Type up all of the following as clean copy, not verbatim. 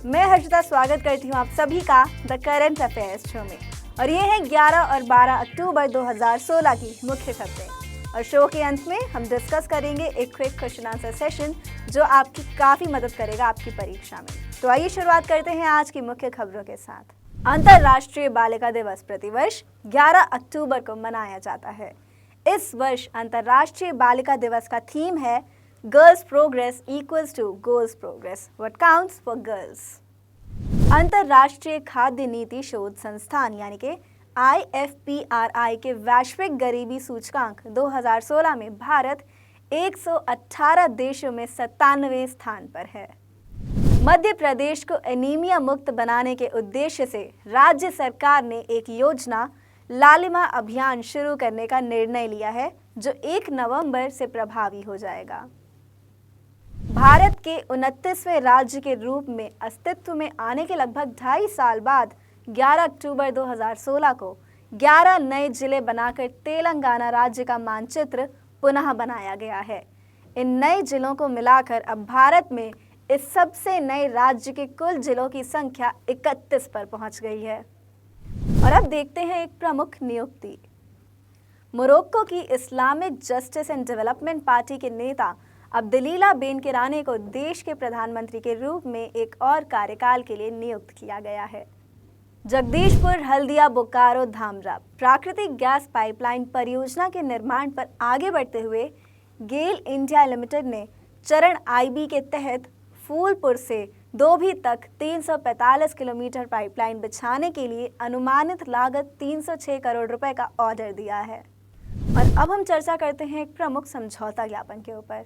मैं हर्षिता स्वागत करती हूँ आप सभी का द करंट अफेयर्स शो में। और ये है 11 और 12 अक्टूबर 2016 की मुख्य खबरें। और शो के अंत में हम डिस्कस करेंगे एक क्विक क्वेश्चन आंसर सेशन जो आपकी काफ़ी मदद करेगा आपकी परीक्षा में। तो आइए शुरुआत करते हैं आज की मुख्य खबरों के साथ। अंतर्राष्ट्रीय बालिका दिवस प्रतिवर्ष 11 अक्टूबर को मनाया जाता है। इस वर्ष अंतर्राष्ट्रीय बालिका दिवस का थीम है girls progress equals to goals progress, what counts for girls. अंतर्राष्ट्रीय खाद्य नीति शोध संस्थान यानी कि IFPRI के वैश्विक गरीबी सूचकांक 2016 में भारत 118 देशों में 97वें स्थान पर है। मध्य प्रदेश को एनीमिया मुक्त बनाने के उद्देश्य से राज्य सरकार ने एक योजना लालिमा अभियान शुरू करने का निर्णय लिया है जो 1 नवंबर से प्रभावी हो जाएगा। भारत के 29वें राज्य के रूप में अस्तित्व में आने के लगभग 2.5 साल बाद 11 अक्टूबर 2016 को 11 नए जिले बनाकर तेलंगाना राज्य का मानचित्र पुनः बनाया गया है। इन नए जिलों को मिलाकर अब भारत में इस सबसे नए राज्य के कुल जिलों की संख्या 31 पर पहुंच गई है। और अब देखते हैं एक प्रमुख नियुक्ति। मोरक्को की Islamic justice and development party के नेता अब्दुल्ला बेन किरानी को देश के प्रधानमंत्री के रूप में एक और कार्यकाल के लिए नियुक्त किया गया है। जगदीशपुर हल्दिया बोकारो धामरा प्राकृतिक गैस पाइपलाइन परियोजना के निर्माण पर आगे बढ़ते हुए गेल इंडिया लिमिटेड ने चरण IB के तहत फूलपुर से दोभी तक 345 किलोमीटर पाइपलाइन बिछाने के लिए अनुमानित लागत 306 करोड़ रुपए का ऑर्डर दिया है। और अब हम चर्चा करते हैं एक प्रमुख समझौता ज्ञापन के ऊपर।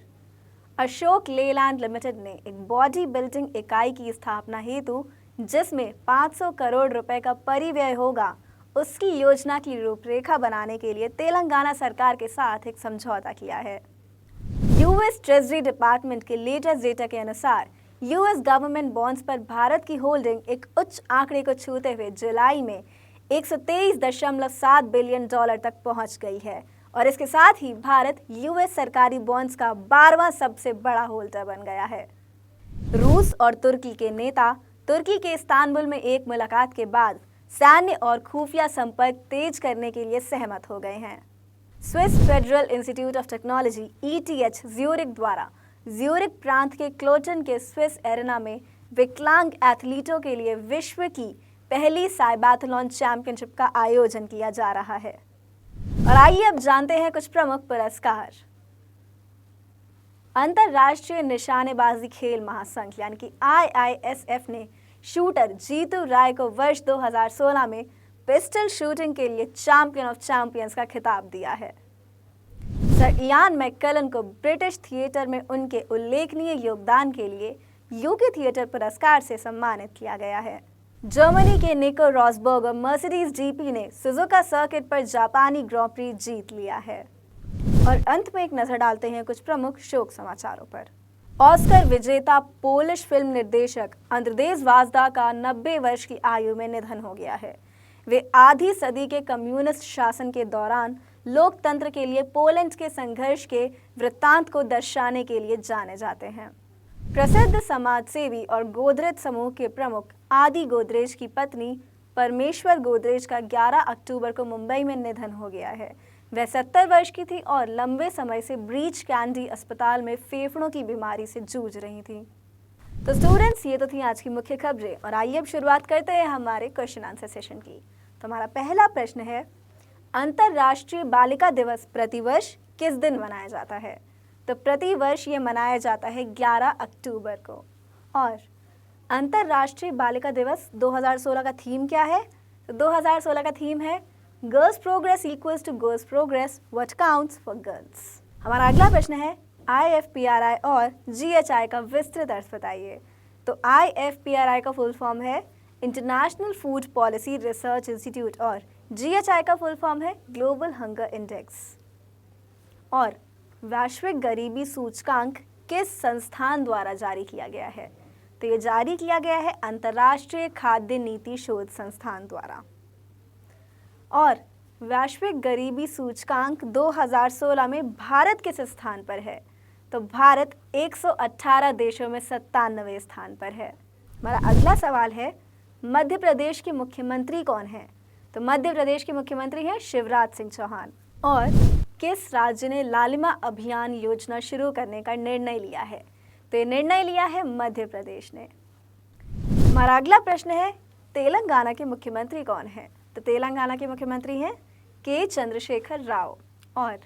अशोक लेलैंड लिमिटेड ने एक बॉडी बिल्डिंग इकाई की स्थापना हेतु जिसमें 500 करोड़ रुपए का परिव्यय होगा, उसकी योजना की रूपरेखा बनाने के लिए तेलंगाना सरकार के साथ एक समझौता किया है। US ट्रेजरी डिपार्टमेंट के लेटेस्ट डेटा के अनुसार US गवर्नमेंट बॉन्ड्स पर भारत की होल्डिंग एक उच्च आंकड़े को छूते हुए जुलाई में 123.7 बिलियन डॉलर तक पहुंच गई है। और इसके साथ ही भारत US सरकारी बॉन्ड्स का 12वां सबसे बड़ा होल्डर बन गया है। रूस और तुर्की के नेता तुर्की के इस्तांबुल में एक मुलाकात के बाद सैन्य और खुफिया संपर्क तेज करने के लिए सहमत हो गए हैं। Swiss federal institute of technology ETH Zurich द्वारा ज्यूरिक प्रांत के क्लोटन के स्विस एरेना में विकलांग एथलीटों के लिए विश्व की पहली साइबाथलॉन चैंपियनशिप का आयोजन किया जा रहा है। और आइए अब जानते हैं कुछ प्रमुख पुरस्कार। अंतर्राष्ट्रीय निशानेबाजी खेल महासंघ यानी कि IISF ने शूटर जीतू राय को वर्ष 2016 में पिस्टल शूटिंग के लिए चैंपियन ऑफ चैंपियंस का खिताब दिया है। सर इयान मैककलन को ब्रिटिश थिएटर में उनके उल्लेखनीय योगदान के लिए UK थिएटर पुरस्कार से सम्मानित किया गया है। जर्मनी के निको रॉसबर्ग और मर्सिडीज GP ने सुजुका सर्किट पर जापानी ग्रैंड प्री जीत लिया है। और अंत में एक नजर डालते हैं कुछ प्रमुख शोक समाचारों पर। ऑस्कर विजेता पोलिश फिल्म निर्देशक अंद्रेज वाजदा का 90 वर्ष की आयु में निधन हो गया है। वे आधी सदी के कम्युनिस्ट शासन के दौरान लोकतंत्र के लिए पोलैंड के संघर्ष के वृत्तांत को दर्शाने के लिए जाने जाते हैं। प्रसिद्ध समाजसेवी और गोदरेज समूह के प्रमुख आदि गोदरेज की पत्नी परमेश्वर गोदरेज का 11 अक्टूबर को मुंबई में निधन हो गया है। वह 70 वर्ष की थी और लंबे समय से ब्रीच कैंडी अस्पताल में फेफड़ों की बीमारी से जूझ रही थी। तो स्टूडेंट्स, ये तो थी आज की मुख्य खबरें। और आइए अब शुरुआत करते हैं हमारे क्वेश्चन आंसर सेशन की। तो हमारा पहला प्रश्न है, अंतर्राष्ट्रीय बालिका दिवस प्रतिवर्ष किस दिन मनाया जाता है? तो प्रतिवर्ष ये मनाया जाता है 11 अक्टूबर को। और अंतर्राष्ट्रीय बालिका दिवस 2016 का थीम क्या है? तो 2016 का थीम है girls progress equals to goals progress, what counts for girls. हमारा अगला प्रश्न है, IFPRI और GHI का विस्तृत अर्थ बताइए। तो IFPRI का फुल फॉर्म है international food policy research institute और GHI का फुल फॉर्म है ग्लोबल हंगर इंडेक्स। और वैश्विक गरीबी सूचकांक किस संस्थान द्वारा जारी किया गया है? तो ये जारी किया गया है अंतर्राष्ट्रीय खाद्य नीति शोध संस्थान द्वारा। और वैश्विक गरीबी सूचकांक 2016 में भारत किस स्थान पर है? तो भारत 118 देशों में 97वें स्थान पर है। हमारा अगला सवाल है, मध्य प्रदेश के मुख्यमंत्री कौन है? तो मध्य प्रदेश के मुख्यमंत्री हैं शिवराज सिंह चौहान। और किस राज्य ने लालिमा अभियान योजना शुरू करने का निर्णय लिया है? तो ये निर्णय लिया है मध्य प्रदेश ने। हमारा अगला प्रश्न है, तेलंगाना के मुख्यमंत्री कौन है? तो तेलंगाना के मुख्यमंत्री हैं के चंद्रशेखर राव। और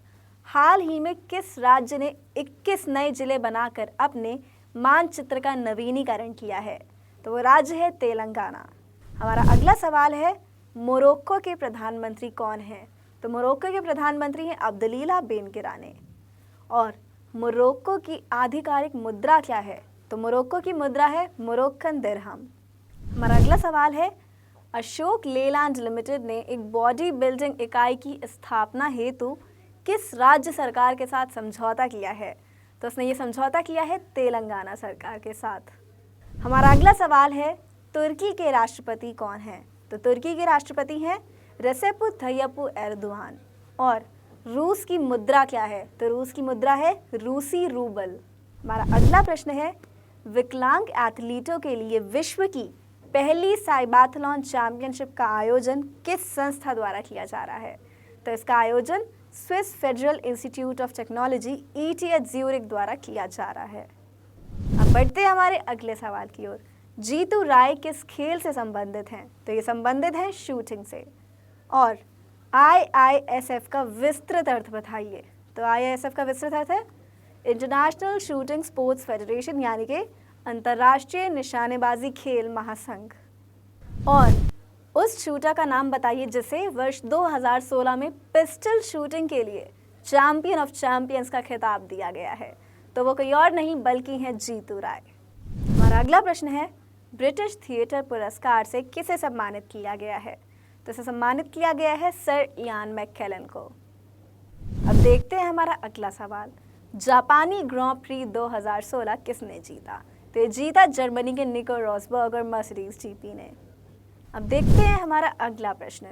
हाल ही में किस राज्य ने 21 नए जिले बनाकर अपने मानचित्र का नवीनीकरण किया है? तो वो राज्य है तेलंगाना। हमारा अगला सवाल है, मोरक्को के प्रधानमंत्री कौन हैं? तो मोरक्को के प्रधानमंत्री हैं अब्दुल्ला बिन गिराने। और मोरक्को की आधिकारिक मुद्रा क्या है? तो मोरक्को की मुद्रा है मोरक्कन दिरहम। हमारा अगला सवाल है, अशोक लेलैंड लिमिटेड ने एक बॉडी बिल्डिंग इकाई की स्थापना हेतु किस राज्य सरकार के साथ समझौता किया है? तो उसने ये समझौता किया है तेलंगाना सरकार के साथ। हमारा अगला सवाल है, तुर्की के राष्ट्रपति कौन हैं? तो तुर्की के राष्ट्रपति हैं रेसेप तय्यप एर्दोगान। और रूस की मुद्रा क्या है? तो रूस की मुद्रा है रूसी रूबल। हमारा अगला प्रश्न है, विकलांग एथलीटों के लिए विश्व की पहली साइबाथलॉन चैंपियनशिप का आयोजन किस संस्था द्वारा किया जा रहा है? तो इसका आयोजन Swiss federal institute of technology ETH Zurich द्वारा किया जा रहा है। अब बढ़ते हैं हमारे अगले सवाल की ओर। जीतू राय किस खेल से संबंधित हैं? तो ये संबंधित हैं शूटिंग से। और IISF का विस्तृत अर्थ बताइए। तो IISF का विस्तृत अर्थ है इंटरनेशनल शूटिंग स्पोर्ट्स फेडरेशन, यानी कि अंतर्राष्ट्रीय निशानेबाजी खेल महासंघ। और उस शूटर का नाम बताइए जिसे वर्ष 2016 में पिस्टल शूटिंग के लिए चैंपियन ऑफ चैंपियंस का खिताब दिया गया है। तो वो कोई और नहीं बल्कि है जीतू राय। हमारा अगला प्रश्न है, ब्रिटिश थिएटर पुरस्कार से किसे सम्मानित किया गया है? तो इसे सम्मानित किया गया है सर इयान मैककेलन को। अब देखते हैं हमारा अगला सवाल, जापानी ग्रां प्री 2016 किसने जीता? तो ये जीता जर्मनी के निको रॉसबर्ग और मर्सिडीज GP ने। अब देखते हैं हमारा अगला प्रश्न,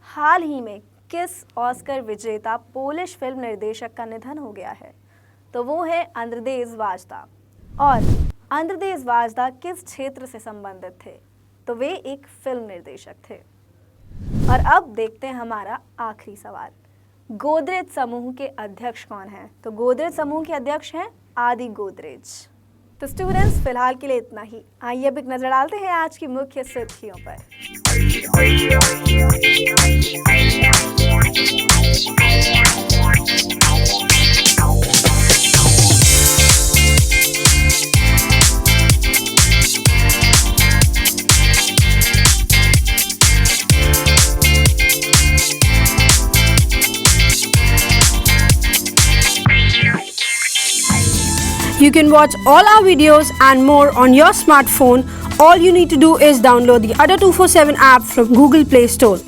हाल ही में किस ऑस्कर विजेता पोलिश फिल्म निर्देशक का निधन हो गया है? तो वो है अंद्रेज वाजदा। और अंद्रेज वाजदा किस क्षेत्र से संबंधित थे? तो वे एक फिल्म निर्देशक थे। और अब देखते हैं हमारा आखिरी सवाल, गोदरेज समूह के अध्यक्ष कौन हैं? तो गोदरेज समूह के अध्यक्ष हैं आदि गोदरेज। तो स्टूडेंट्स, फिलहाल के लिए इतना ही। आइए अब एक नजर डालते हैं आज की मुख्य सुर्खियों पर। You can watch all our videos and more on your smartphone. All you need to do is download the Adda 247 app from Google Play Store.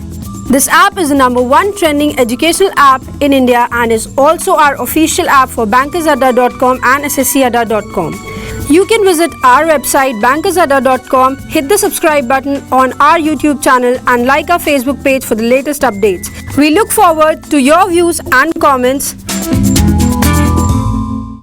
This app is the #1 trending educational app in India and is also our official app for bankersadda.com and sscadda.com. You can visit our website bankersadda.com, hit the subscribe button on our YouTube channel and like our Facebook page for the latest updates. We look forward to your views and comments.